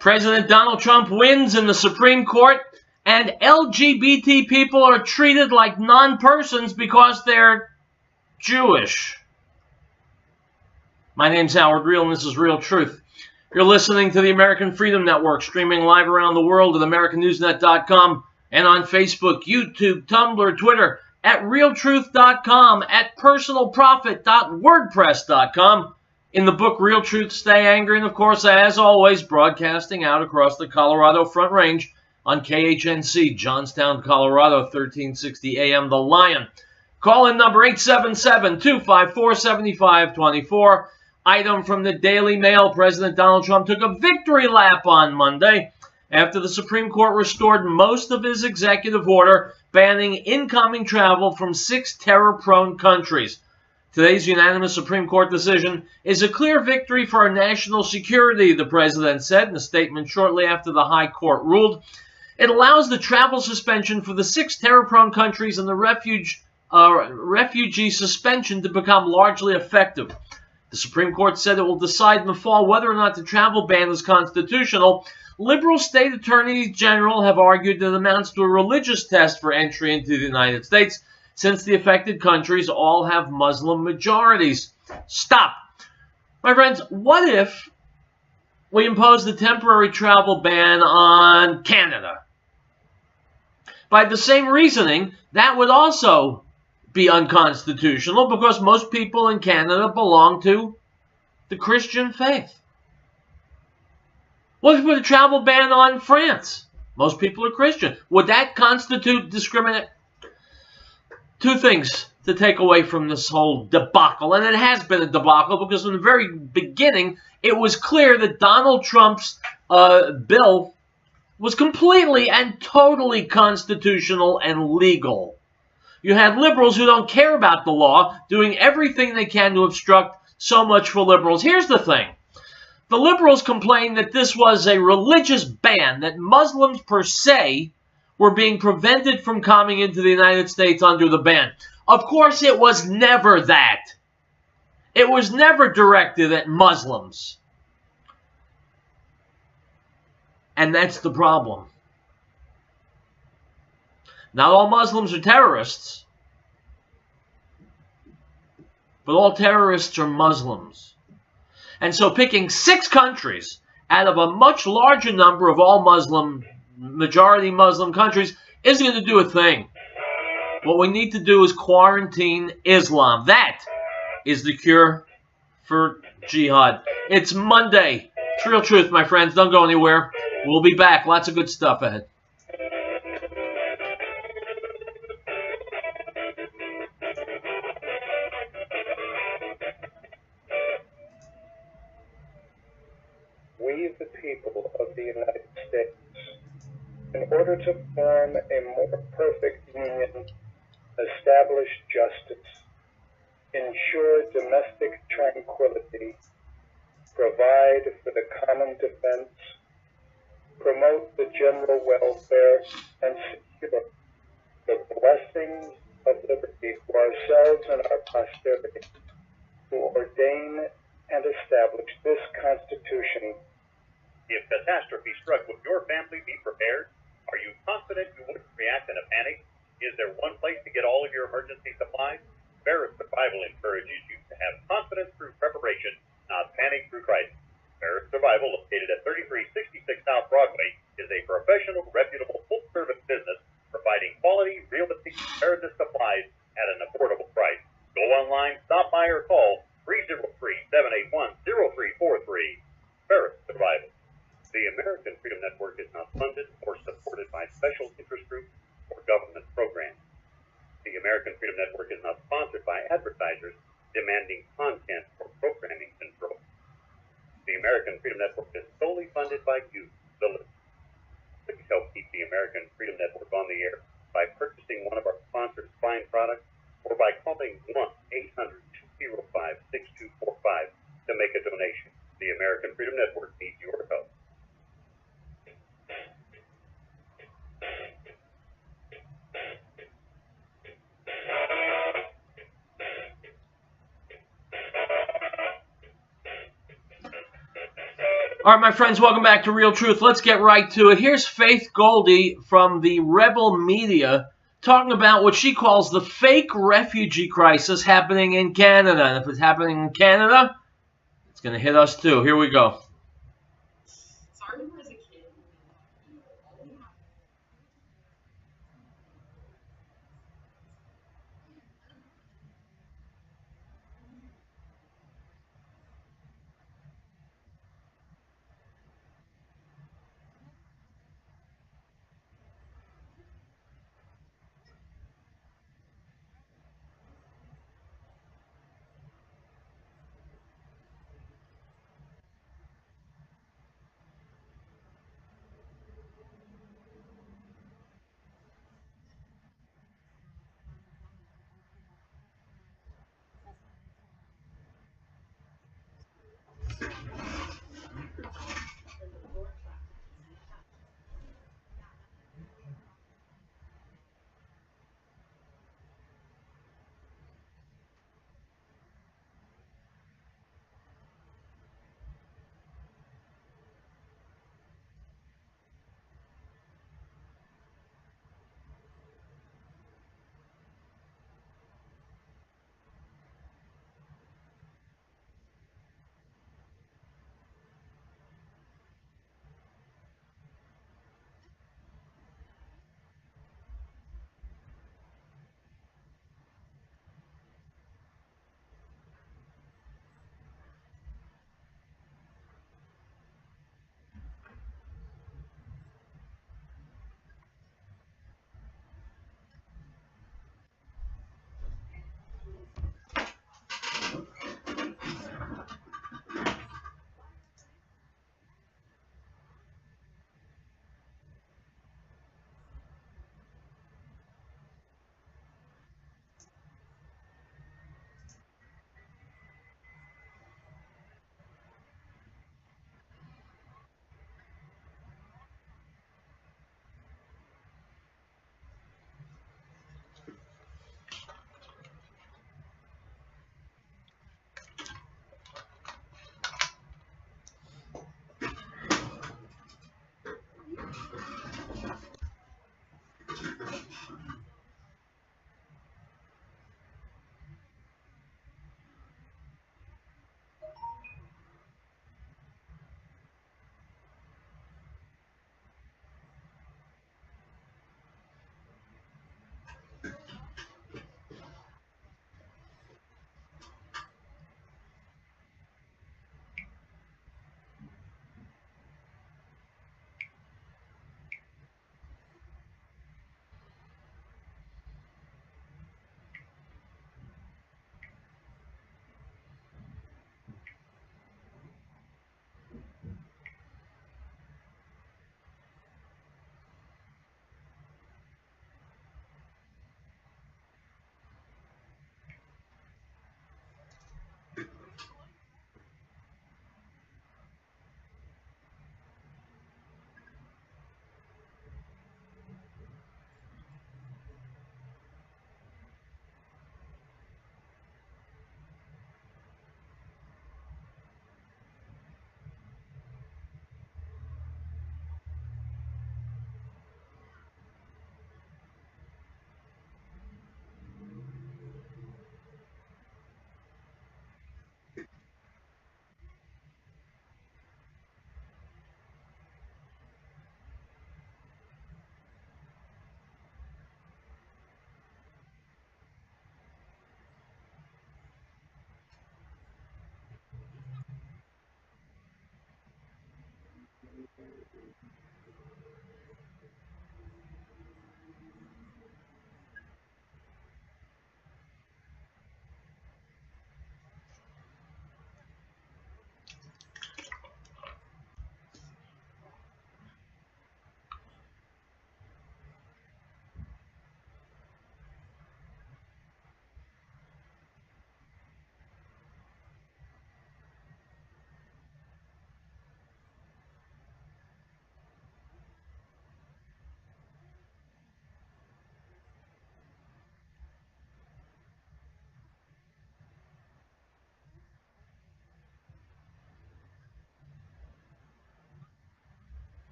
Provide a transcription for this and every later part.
President Donald Trump wins in the Supreme Court, and LGBT people are treated like non-persons because they're Jewish. My name's Howard Riell, and this is Real Truth. You're listening to the American Freedom Network, streaming live around the world at AmericanNewsNet.com and on Facebook, YouTube, Tumblr, Twitter, at RealTruth.com, at PersonalProfit.wordpress.com, in the book Real Truth, Stay Angry, and of course, as always, broadcasting out across the Colorado Front Range on KHNC, Johnstown, Colorado, 1360 AM, The Lion. Call-in number 877-254-7524. Item from the Daily Mail: President Donald Trump took a victory lap on Monday after the Supreme Court restored most of his executive order banning incoming travel from 6 terror-prone countries. Today's unanimous Supreme Court decision is a clear victory for our national security, the president said in a statement shortly after the High Court ruled. It allows the travel suspension for the 6 terror-prone countries and the refugee suspension to become largely effective. The Supreme Court said it will decide in the fall whether or not the travel ban is constitutional. Liberal state attorneys general have argued that it amounts to a religious test for entry into the United States, since the affected countries all have Muslim majorities. Stop. My friends, what if we imposed a temporary travel ban on Canada? By the same reasoning, that would also be unconstitutional because most people in Canada belong to the Christian faith. What if we put a travel ban on France? Most people are Christian. Would that constitute discrimination? Two things to take away from this whole debacle, and it has been a debacle because from the very beginning, it was clear that Donald Trump's bill was completely and totally constitutional and legal. You had liberals who don't care about the law doing everything they can to obstruct. So much for liberals. Here's the thing. The liberals complained that this was a religious ban, that Muslims per se were being prevented from coming into the United States under the ban. Of course, it was never that. It was never directed at Muslims. And that's the problem. Not all Muslims are terrorists, but all terrorists are Muslims. And so picking 6 countries out of a much larger number of all Muslim, majority Muslim countries isn't going to do a thing. What we need to do is quarantine Islam. That is the cure for jihad. It's Monday. It's Real Truth, my friends. Don't go anywhere. We'll be back. Lots of good stuff ahead. We, the people of the United States, in order to form a more perfect union, establish justice, ensure domestic tranquility, provide for the common defense, promote the general welfare, and secure the blessings of liberty for ourselves and our posterity, who ordain and establish this Constitution. If catastrophe struck, would your family be prepared? Are you confident you wouldn't react in a panic? Is there one place to get all of your emergency supplies? Ferris Survival encourages you to have confidence through preparation, not panic through crisis. Ferris Survival, located at 3366 South Broadway, is a professional, reputable, full-service business providing quality, realistic preparedness supplies at an affordable price. Go online, stop by, or call 303-781-0343. Ferris Survival. The American Freedom Network is not funded or supported by special interest groups or government programs. The American Freedom Network is not sponsored by advertisers demanding content or programming control. The American Freedom Network is solely funded by you, the listener. Please help keep the American Freedom Network on the air by purchasing one of our sponsored fine products or by calling 1-800-205-6245 to make a donation. The American Freedom Network needs your help. All right, my friends, welcome back to Real Truth. Let's get right to it. Here's Faith Goldie from the Rebel Media talking about what she calls the fake refugee crisis happening in Canada. And if it's happening in Canada, it's going to hit us too. Here we go.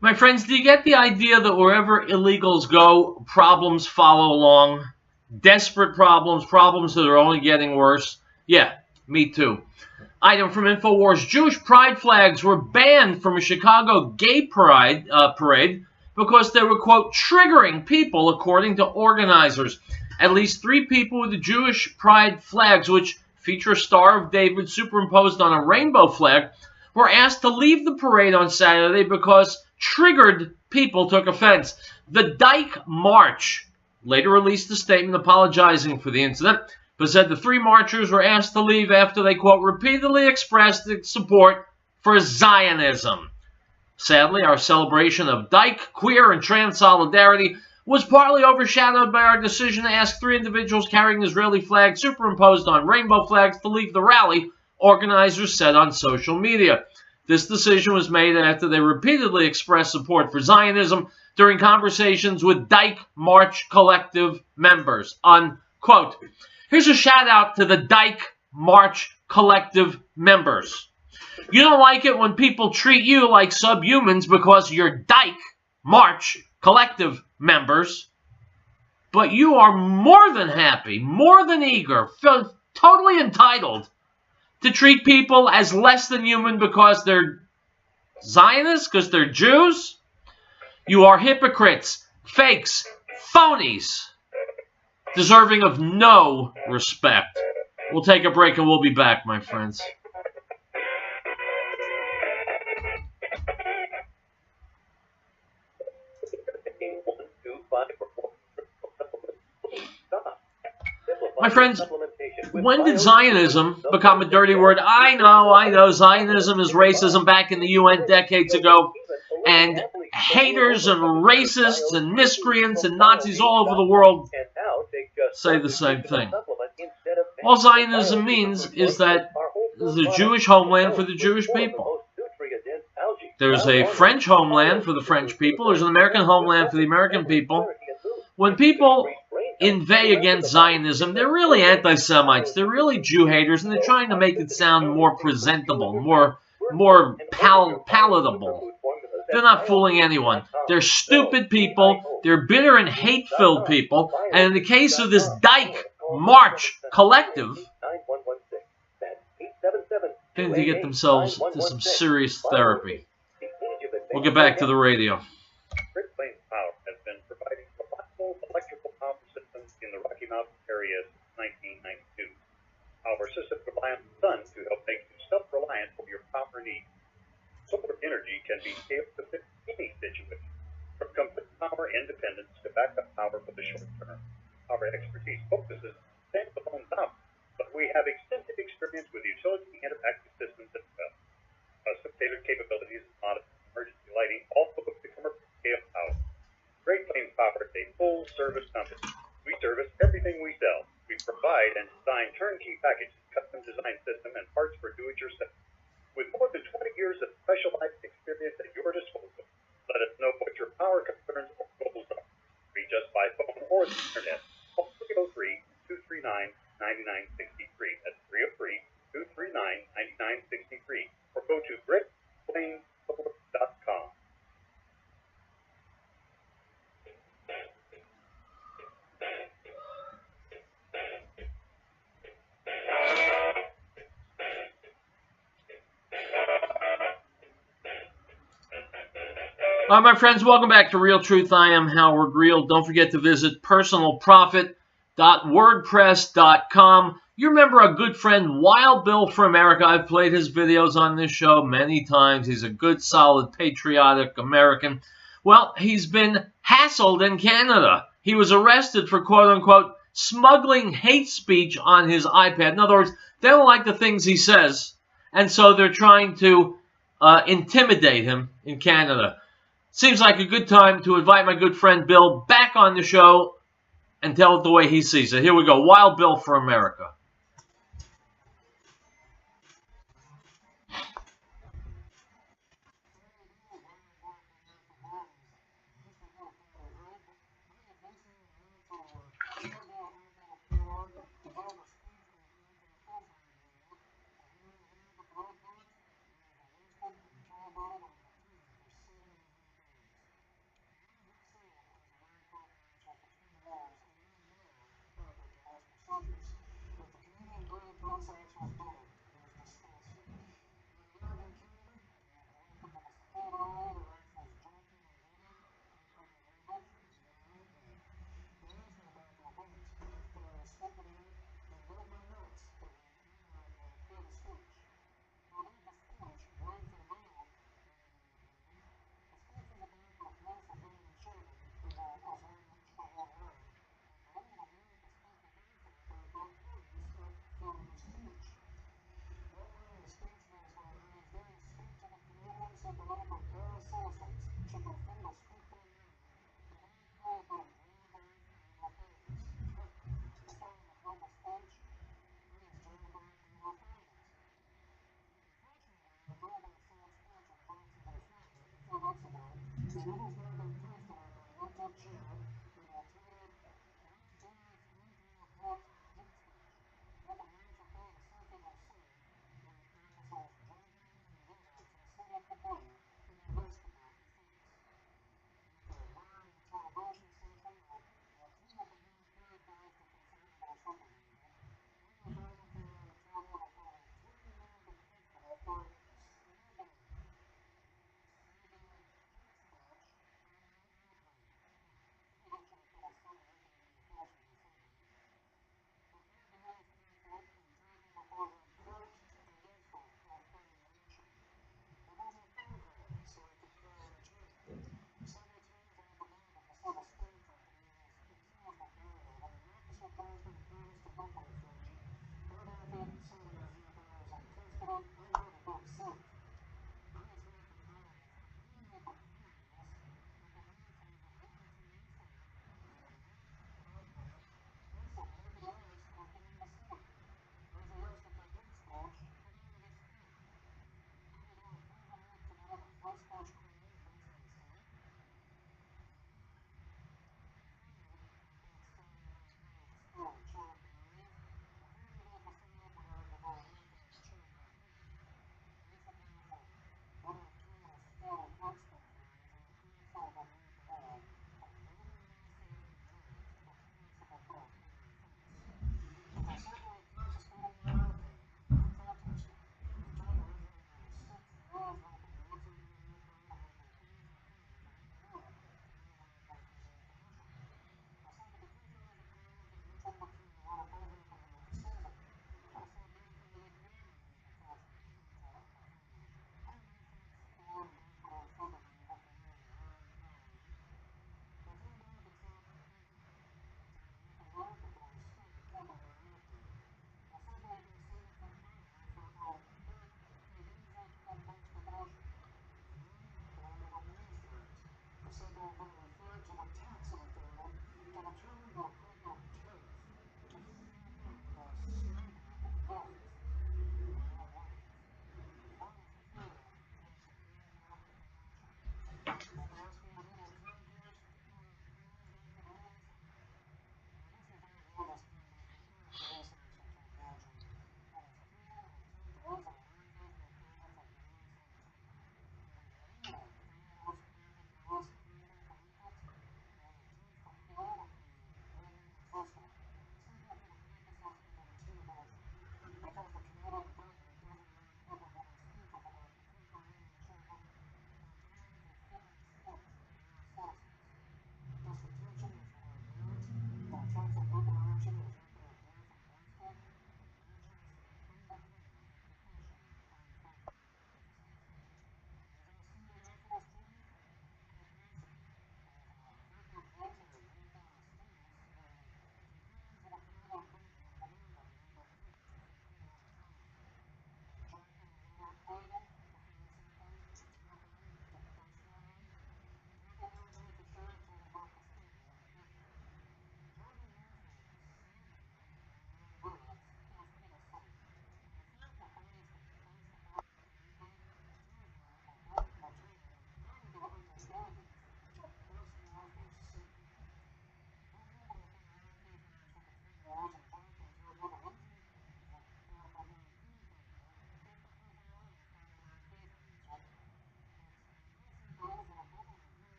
My friends, do you get the idea that wherever illegals go, problems follow along? Desperate problems, problems that are only getting worse? Yeah, me too. Item from InfoWars: Jewish pride flags were banned from a Chicago gay parade because they were, quote, triggering people, according to organizers. At least 3 people with the Jewish pride flags, which feature a Star of David superimposed on a rainbow flag, were asked to leave the parade on Saturday because triggered people took offense. The Dyke March later released a statement apologizing for the incident, but said the 3 marchers were asked to leave after they, quote, repeatedly expressed support for Zionism. Sadly, our celebration of Dyke, queer, and trans solidarity was partly overshadowed by our decision to ask 3 individuals carrying Israeli flags superimposed on rainbow flags to leave the rally, organizers said on social media. This decision was made after they repeatedly expressed support for Zionism during conversations with Dyke March Collective members, unquote. Here's a shout out to the Dyke March Collective members. You don't like it when people treat you like subhumans because you're Dyke March Collective members, but you are more than happy, more than eager, totally entitled to treat people as less than human because they're Zionists, because they're Jews. You are hypocrites, fakes, phonies, deserving of no respect. We'll take a break and we'll be back, my friends. My friends, when did Zionism become a dirty word? I know, Zionism is racism back in the UN decades ago, and haters and racists and miscreants and Nazis all over the world say the same thing. All Zionism means is that there's a Jewish homeland for the Jewish people. There's a French homeland for the French people. There's an American homeland for the American people. When people inveigh against Zionism, they're really anti-Semites. They're really Jew haters, and they're trying to make it sound more presentable, more palatable. They're not fooling anyone. They're stupid people. They're bitter and hate-filled people. And in the case of this Dyke March Collective, they need to get themselves to some serious therapy. We'll get back to the radio. Great Plains Power has been providing reliable electrical power systems in the Rocky Mountain area since 1992. Our systems rely on the sun to help make you self-reliant for your power needs. Solar energy can be scaled to fit any situation, from complete power independence to backup power for the short term. Our expertise focuses on standalone power, but we have extensive experience with utility interactive systems as well. Custom-tailored capabilities and modern emergency lighting also look to commercial scale power. Great Plains Power is a full-service company. We service everything we sell. We provide and design turnkey packages, custom design system, and parts for do-it-yourself. With more than 20 years of specialized experience at your disposal, let us know what your power concerns or goals are. Reach us by phone or the internet. Call 303-239-9963. That's 303-239-9963. Or go to greatplains.com. All right, my friends, welcome back to Real Truth. I am Howard Riell. Don't forget to visit personalprofit.wordpress.com. You remember our good friend Wild Bill for America. I've played his videos on this show many times. He's a good, solid, patriotic American. Well, he's been hassled in Canada. He was arrested for, quote-unquote, smuggling hate speech on his iPad. In other words, they don't like the things he says, and so they're trying to intimidate him in Canada. Seems like a good time to invite my good friend Bill back on the show and tell it the way he sees it. Here we go. Wild Bill for America.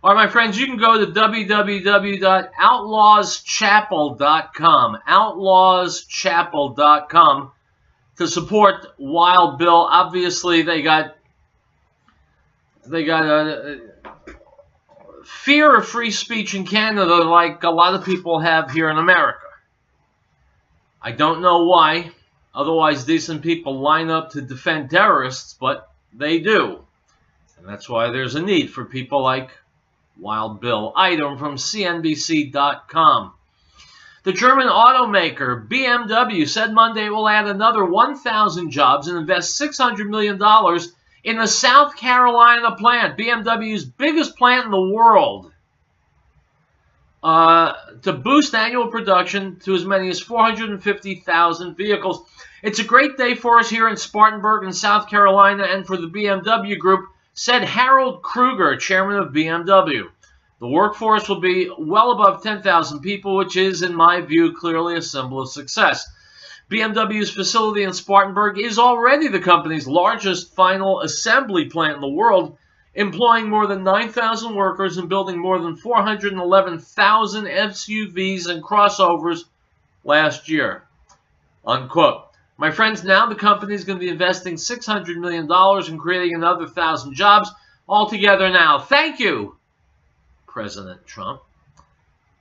All right, my friends, you can go to www.outlawschapel.com, outlawschapel.com, to support Wild Bill. Obviously, they got a fear of free speech in Canada like a lot of people have here in America. I don't know why. Otherwise, decent people line up to defend terrorists, but they do. And that's why there's a need for people like Wild Bill. Item from CNBC.com. The German automaker BMW said Monday it will add another 1,000 jobs and invest $600 million in the South Carolina plant, BMW's biggest plant in the world, to boost annual production to as many as 450,000 vehicles. It's a great day for us here in Spartanburg in South Carolina and for the BMW Group, said Harold Kruger, chairman of BMW. The workforce will be well above 10,000 people, which is, in my view, clearly a symbol of success. BMW's facility in Spartanburg is already the company's largest final assembly plant in the world, employing more than 9,000 workers and building more than 411,000 SUVs and crossovers last year. Unquote. My friends, now the company is going to be investing $600 million and creating another 1,000 jobs altogether now. Thank you, President Trump.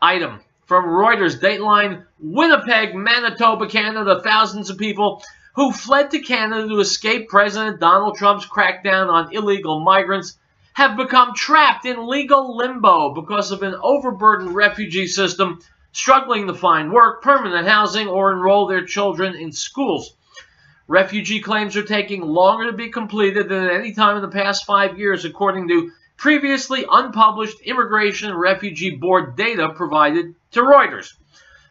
Item from Reuters, Dateline, Winnipeg, Manitoba, Canada. Thousands of people who fled to Canada to escape President Donald Trump's crackdown on illegal migrants have become trapped in legal limbo because of an overburdened refugee system, struggling to find work, permanent housing, or enroll their children in schools. Refugee claims are taking longer to be completed than at any time in the past 5 years, according to previously unpublished Immigration and Refugee Board data provided to Reuters.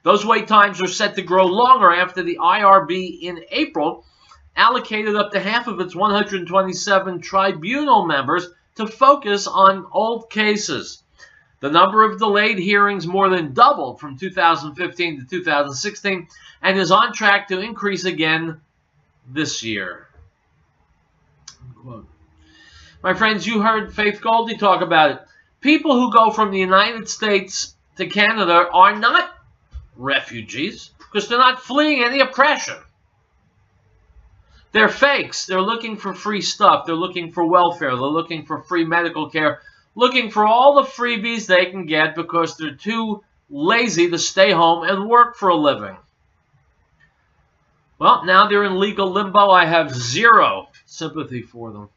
Those wait times are set to grow longer after the IRB in April allocated up to half of its 127 tribunal members to focus on old cases. The number of delayed hearings more than doubled from 2015 to 2016 and is on track to increase again this year. Unquote. My friends, you heard Faith Goldie talk about it. People who go from the United States to Canada are not refugees because they're not fleeing any oppression. They're fakes. They're looking for free stuff. They're looking for welfare. They're looking for free medical care, looking for all the freebies they can get because they're too lazy to stay home and work for a living. Well, now they're in legal limbo. I have zero sympathy for them.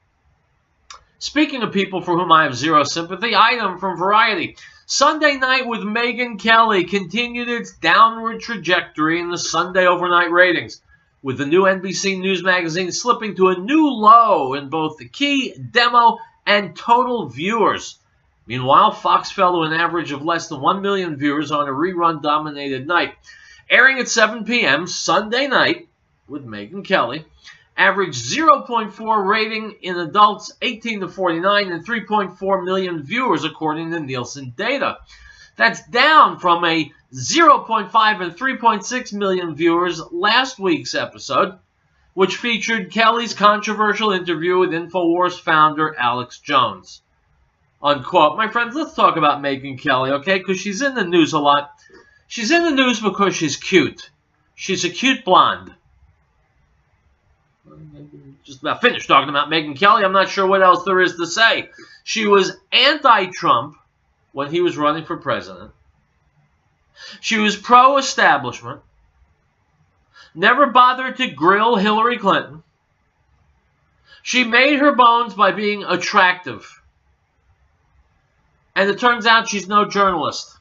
Speaking of people for whom I have zero sympathy, item from Variety. Sunday Night with Megyn Kelly continued its downward trajectory in the Sunday overnight ratings, with the new NBC News magazine slipping to a new low in both the key, demo, and total viewers. Meanwhile, Fox fell to an average of less than 1 million viewers on a rerun-dominated night. Airing at 7 p.m. Sunday Night with Megyn Kelly, averaged 0.4 rating in adults 18 to 49 and 3.4 million viewers according to Nielsen data. That's down from a 0.5 and 3.6 million viewers last week's episode, which featured Kelly's controversial interview with InfoWars founder Alex Jones. Unquote. My friends, let's talk about Megyn Kelly, okay? Because she's in the news a lot. She's in the news because she's cute. She's a cute blonde. Just about finished talking about Megyn Kelly. I'm not sure what else there is to say. She was anti-Trump when he was running for president. She was pro-establishment. Never bothered to grill Hillary Clinton. She made her bones by being attractive. And it turns out she's no journalist.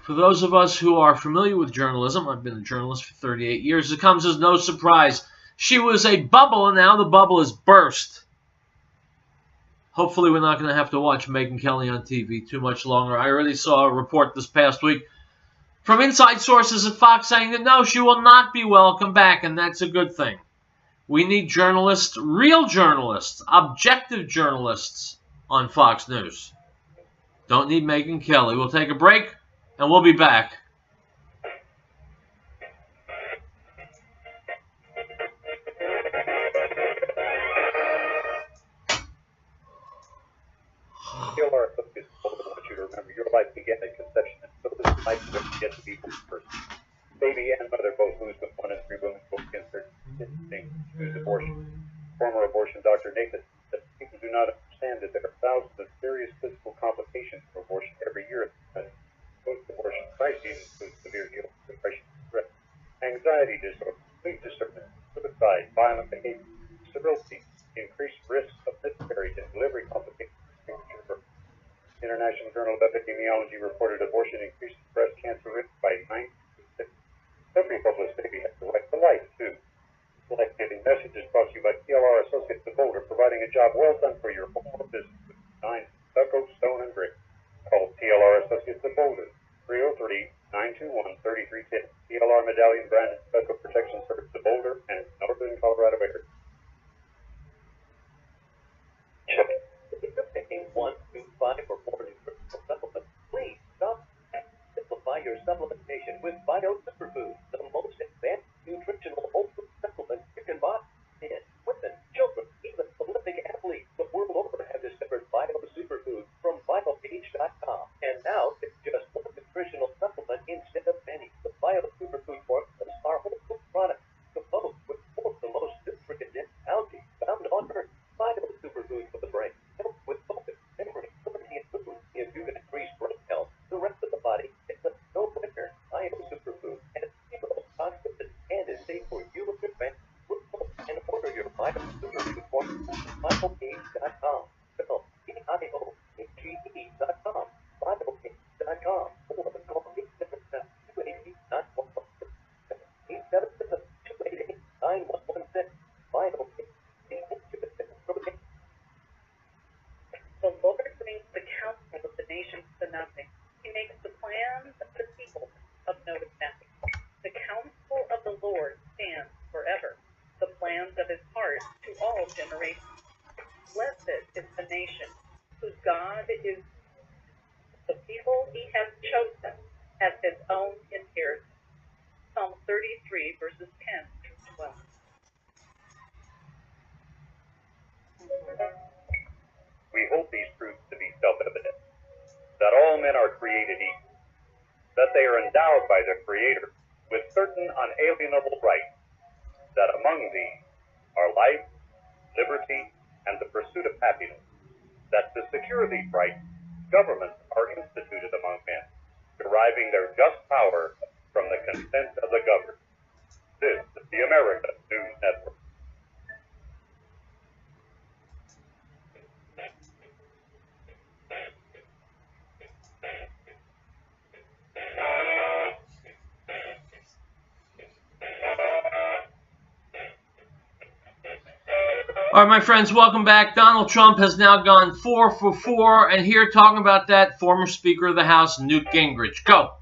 For those of us who are familiar with journalism, I've been a journalist for 38 years, it comes as no surprise. She was a bubble, and now the bubble has burst. Hopefully we're not going to have to watch Megyn Kelly on TV too much longer. I already saw a report this past week from inside sources at Fox saying that no, she will not be welcome back, and that's a good thing. We need journalists, real journalists, objective journalists on Fox News. Don't need Megyn Kelly. We'll take a break. And we'll be back. your life began at conception, and so does life get to be born first. Baby and mother both lose with 1 in 3 women both cancer. Choose abortion. Former abortion doctor Nathan said people do not understand that there are thousands of serious physical complications from abortion every year. Post-abortion crises include severe guilt, depression, stress, anxiety disorder, sleep disturbance, suicide, violent behavior, sterility, increased risk of miscarriage and delivery complications. International Journal of Epidemiology reported abortion increases breast cancer risk by 9%. Every hopeless baby has the right to life, too. Life-giving message is brought to you by TLR Associates of Boulder, providing a job well done for your home or business with design, stucco, stone, and brick. Call TLR Associates of Boulder, 303-921-3310. TLR Medallion branded stucco protection service to Boulder and northern Colorado area. Check. If you're picking 1, 2, 5, or more nutritional supplements, please stop and simplify your supplementation with Bio Superfood, the most advanced nutritional whole food supplement you can buy. Men, women, children, even Olympic athletes the world over have discovered Bio Superfood from BioPage.com. And now it's just 1 nutritional supplement instead of many. The Bio Superfood formulas are whole food products composed with 4 of the most nutrient-dense algae found on Earth. Bio Superfood for the brain helps with focus, memory, ability, and food. If you can increase brain health, the rest of the body is a no-brainer. Bio Superfood has 0 toxicity and is safe for you and your family. And order your Bio Superfood formula at BioPage.com. Spell BioPage.com. BioPage.com. Or call 877-288-9116. BioPage. The Lord brings the counsel of the nations to nothing. He makes the plans of the people of no effect. The counsel of the Lord stands forever, the plans of his heart to all generations. Blessed is the nation whose God is the people he has chosen as his own inheritance. Psalm 33, verses 10 through 12. We hold these truths to be self-evident, that all men are created equal, that they are endowed by their Creator with certain unalienable rights, that among these are life, liberty, and the pursuit of happiness, that to secure these rights, governments are instituted among men, deriving their just power from the consent of the governed. This is the America News Network. All right, my friends, welcome back. Donald Trump has now gone 4 for 4, and here talking about that, former Speaker of the House, Newt Gingrich. Go.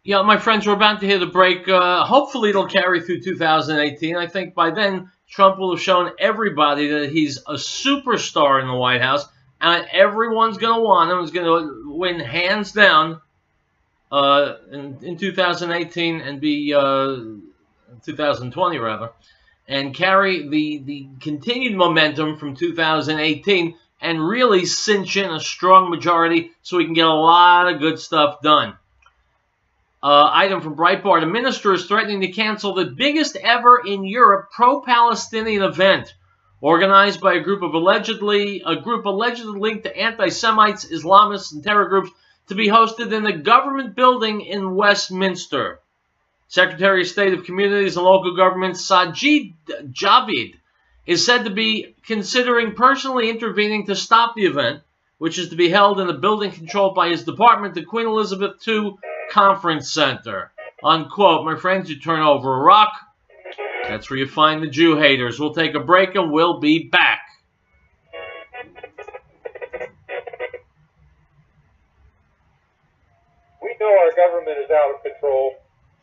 Yeah, my friends, we're about to hit a break. Hopefully, it'll carry through 2018. I think by then, Trump will have shown everybody that he's a superstar in the White House, and everyone's going to want him. He's going to win hands down in 2018 and be 2020 rather, and carry the continued momentum from 2018 and really cinch in a strong majority so we can get a lot of good stuff done. Item from Breitbart: a minister is threatening to cancel the biggest ever in Europe pro-Palestinian event, organized by a group allegedly linked to anti-Semites, Islamists, and terror groups, to be hosted in the government building in Westminster. Secretary of State of Communities and Local Government Sajid Javid is said to be considering personally intervening to stop the event, which is to be held in a building controlled by his department, the Queen Elizabeth II Conference Center. Unquote. My friends, you turn over a rock, that's where you find the Jew haters. We'll take a break and we'll be back. We know our government is out of control.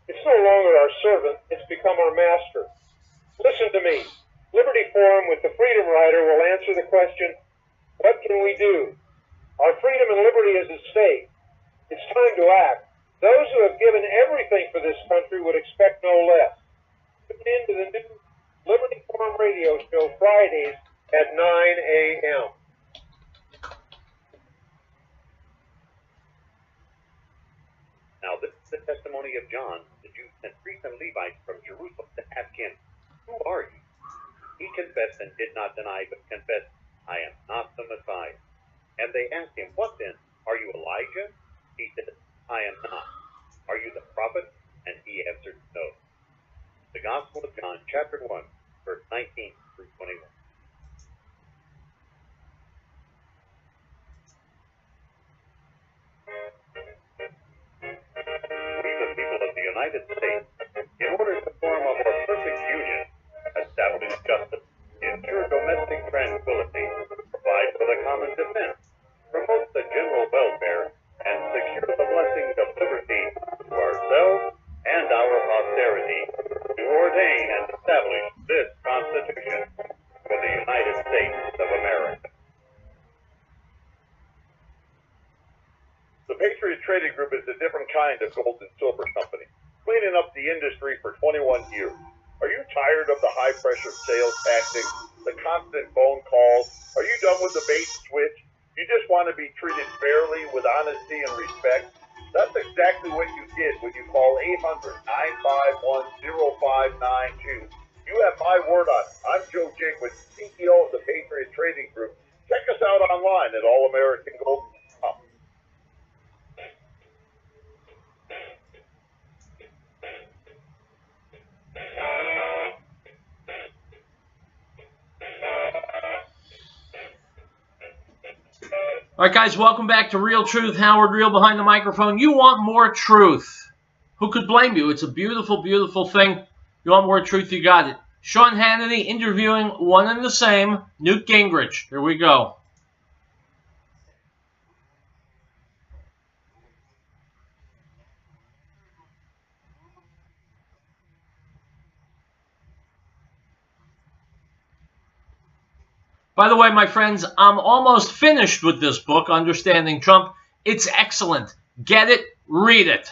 It's no longer our servant, it's become our master. Listen to me. Liberty Forum with the Freedom Rider will answer the question, what can we do? Our freedom and liberty is at stake. It's time to act. Those who have given everything for this country would expect no less. Tune in to the new Liberty Forum radio show Fridays at 9 a.m. Now, this is the testimony of John, the Jew sent priests and Levites from Jerusalem to ask him, who are you? He confessed and did not deny, but confessed, I am not the Messiah. And they asked him, what then? Are you Elijah? He said, I am not. Are you the prophet? And he answered, No. The Gospel of John, chapter 1, verse 19 through 21. We, the people of the United States, in order to form a more perfect union, establish justice, ensure domestic tranquility, provide for the common defense, promote the general welfare, and secure the blessings of liberty to ourselves and our posterity, do ordain and establish this Constitution for the United States of America. The Patriot Trading Group is a different kind of gold and silver company, cleaning up the industry for 21 years. Are you tired of the high-pressure sales tactics, the constant phone calls? Are you done with the bait and switch? You just want to be treated fairly with honesty and respect? That's exactly what you get when you call 800-951-0592. You have my word on it. I'm Joe Jacobs, CEO of the Patriot Trading Group. Check us out online at allamericangold.com. All right, guys, welcome back to Real Truth. Howard Riell behind the microphone. You want more truth. Who could blame you? It's a beautiful, beautiful thing. You want more truth, you got it. Sean Hannity interviewing one and the same, Newt Gingrich. Here we go. By the way, my friends, I'm almost finished with this book, Understanding Trump. It's excellent. Get it, read it.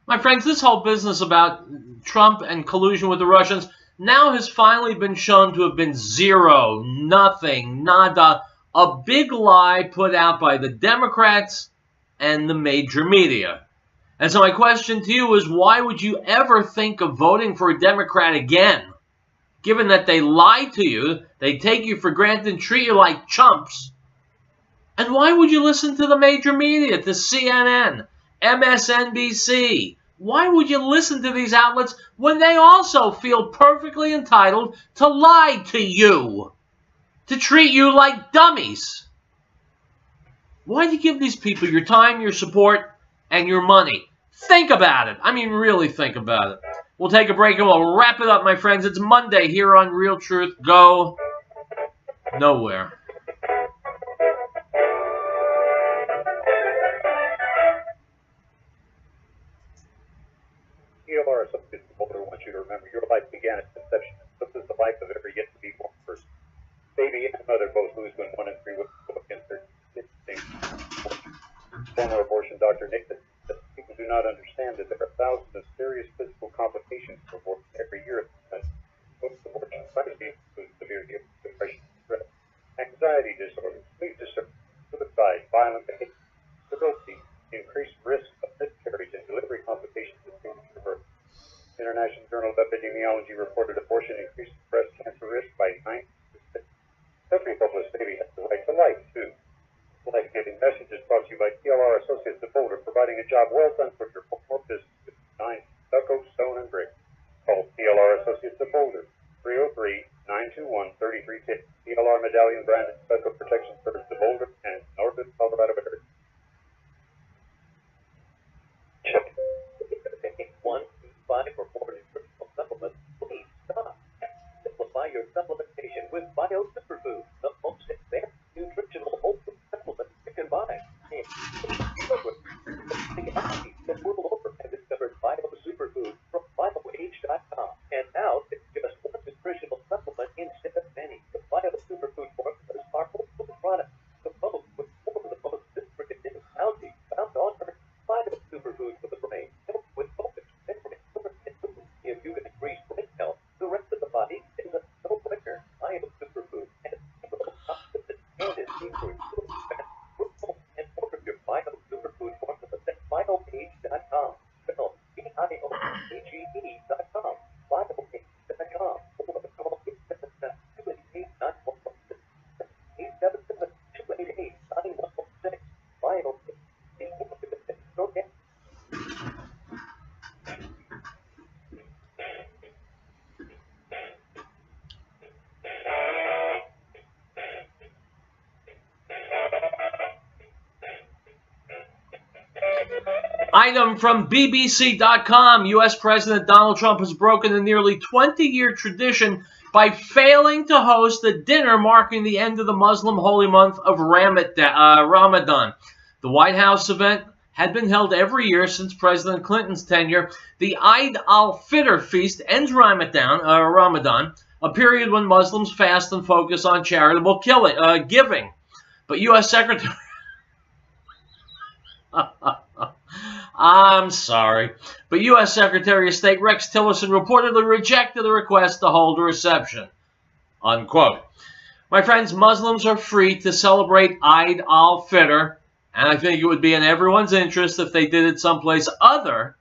My friends, this whole business about Trump and collusion with the Russians now has finally been shown to have been zero, nothing, nada, a big lie put out by the Democrats and the major media. And so my question to you is, why would you ever think of voting for a Democrat again? Given that they lie to you, they take you for granted and treat you like chumps. And why would you listen to the major media, to CNN, MSNBC? Why would you listen to these outlets when they also feel perfectly entitled to lie to you, to treat you like dummies? Why do you give these people your time, your support, and your money? Think about it. I mean, really think about it. We'll take a break and we'll wrap it up, my friends. It's Monday here on Real Truth. Go nowhere. TLR Associates Boulder wants you to remember your life began at conception. This is the life of every yet-to-be-born person. Baby and mother both lose when 1 in 3 women go against their former abortion doctor Nick said people do not understand that there are thousands of serious physical complications for abortion every year. Most abortion tragedy includes severe depression, stress, anxiety disorders, sleep disorders, suicide, violent behavior, disability, increased risk of miscarriage and delivery complications of premature birth. International Journal of Epidemiology reported abortion increased breast cancer risk by 9%. Every helpless baby has the right to life, too. Life-giving message is brought to you by TLR Associates of Boulder, providing a job well done for your home business with design, stucco, stone, and brick. Call TLR Associates of Boulder, 303-921-3310. TLR Medallion branded stucco protection serves the Boulder and northern Colorado area. Check. 1, 5, or 4 nutritional supplements, please stop. Simplify your supplementation with Bio Superfood, the most advanced nutritional wholesome supplement you can buy. The world over has discovered Bio Superfood from BioAge.com, and now it's just one nutritional supplement instead of many. The Bio Superfood formulas are wholesome products composed with four of the most nutritive algae found on Earth. Bio Superfood for the brain, help with focus, memory, and mood. If you can increase brain health, the rest of the body is a no-brainer. Bio Superfood has mineral toxins and is equal to and more of your Bio Item from BBC.com. U.S. President Donald Trump has broken a nearly 20-year tradition by failing to host a dinner marking the end of the Muslim holy month of Ramadan. The White House event had been held every year since President Clinton's tenure. The Eid al-Fitr feast ends Ramadan, a period when Muslims fast and focus on charitable giving. But U.S. Secretary... I'm sorry. But U.S. Secretary of State Rex Tillerson reportedly rejected a request to hold a reception. Unquote. My friends, Muslims are free to celebrate Eid al-Fitr, and I think it would be in everyone's interest if they did it someplace other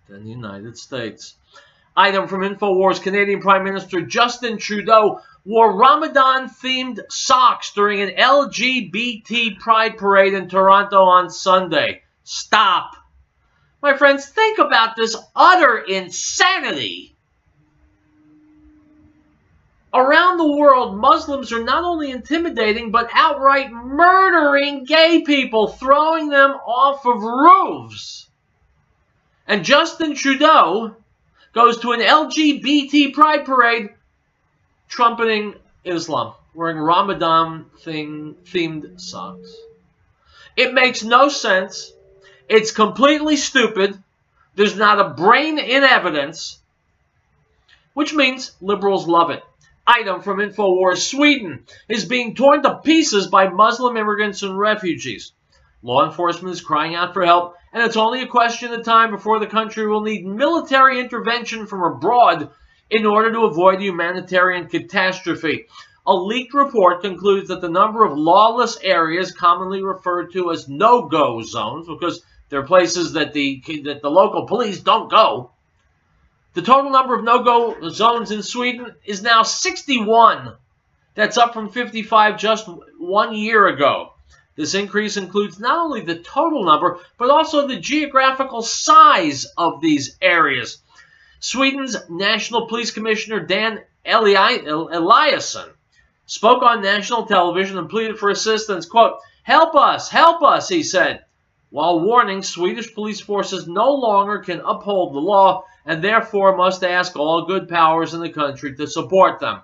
than the United States. Item from InfoWars. Canadian Prime Minister Justin Trudeau wore Ramadan-themed socks during an LGBT pride parade in Toronto on Sunday. Stop. My friends, think about this utter insanity. Around the world, Muslims are not only intimidating, but outright murdering gay people, throwing them off of roofs. And Justin Trudeau goes to an LGBT pride parade trumpeting Islam, wearing Ramadan-themed socks. It makes no sense. It's completely stupid. There's not a brain in evidence, which means liberals love it. Item from InfoWars. Sweden is being torn to pieces by Muslim immigrants and refugees. Law enforcement is crying out for help, and it's only a question of time before the country will need military intervention from abroad in order to avoid a humanitarian catastrophe. A leaked report concludes that the number of lawless areas, commonly referred to as no-go zones, because they're places that the local police don't go, the total number of no-go zones in Sweden is now 61. That's up from 55 just 1 year ago. This increase includes not only the total number, but also the geographical size of these areas. Sweden's National Police Commissioner Dan Eliasson spoke on national television and pleaded for assistance. Quote, help us, he said, while warning Swedish police forces no longer can uphold the law and therefore must ask all good powers in the country to support them.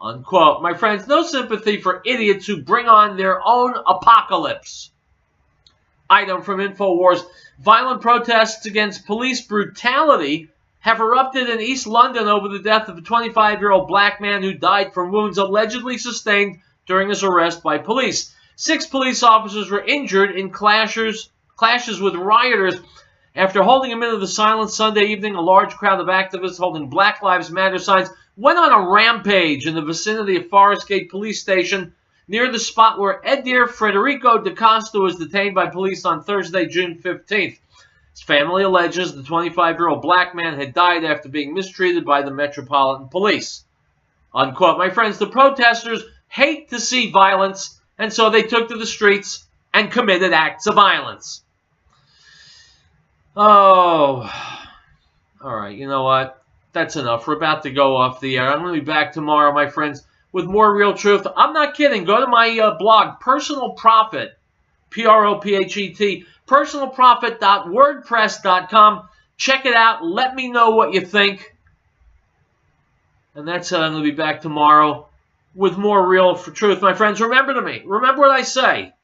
Unquote. My friends, no sympathy for idiots who bring on their own apocalypse. Item from InfoWars. Violent protests against police brutality have erupted in East London over the death of a 25-year-old black man who died from wounds allegedly sustained during his arrest by police. 6 police officers were injured in clashes with rioters. After holding a minute of silence Sunday evening, a large crowd of activists holding Black Lives Matter signs went on a rampage in the vicinity of Forest Gate Police Station, near the spot where Edir Frederico da Costa was detained by police on Thursday, June 15th. His family alleges the 25-year-old black man had died after being mistreated by the Metropolitan Police. Unquote. My friends, the protesters hate to see violence, and so they took to the streets and committed acts of violence. Oh, all right, you know what? That's enough. We're about to go off the air. I'm going to be back tomorrow, my friends, with more real truth. I'm not kidding. Go to my blog, Personal Prophet, P-R-O-P-H-E-T, personalprofit.wordpress.com. Check it out. Let me know what you think. And that's it. I'm going to be back tomorrow with more real truth. My friends, remember what I say.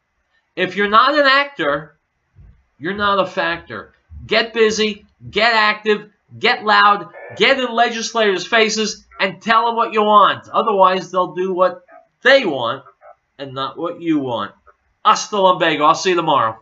If you're not an actor, you're not a factor. Get busy, get active, get loud, get in legislators' faces, and tell them what you want. Otherwise, they'll do what they want and not what you want. Hasta luego. I'll see you tomorrow.